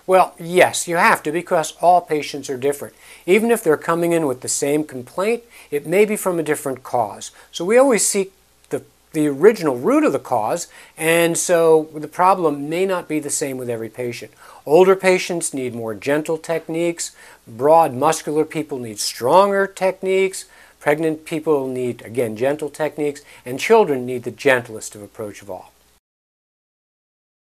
Well, yes, you have to, because all patients are different. Even if they're coming in with the same complaint, it may be from a different cause. So we always seek the original root of the cause, and so the problem may not be the same with every patient. Older patients need more gentle techniques. Broad muscular people need stronger techniques. Pregnant people need, again, gentle techniques. And children need the gentlest of approach of all.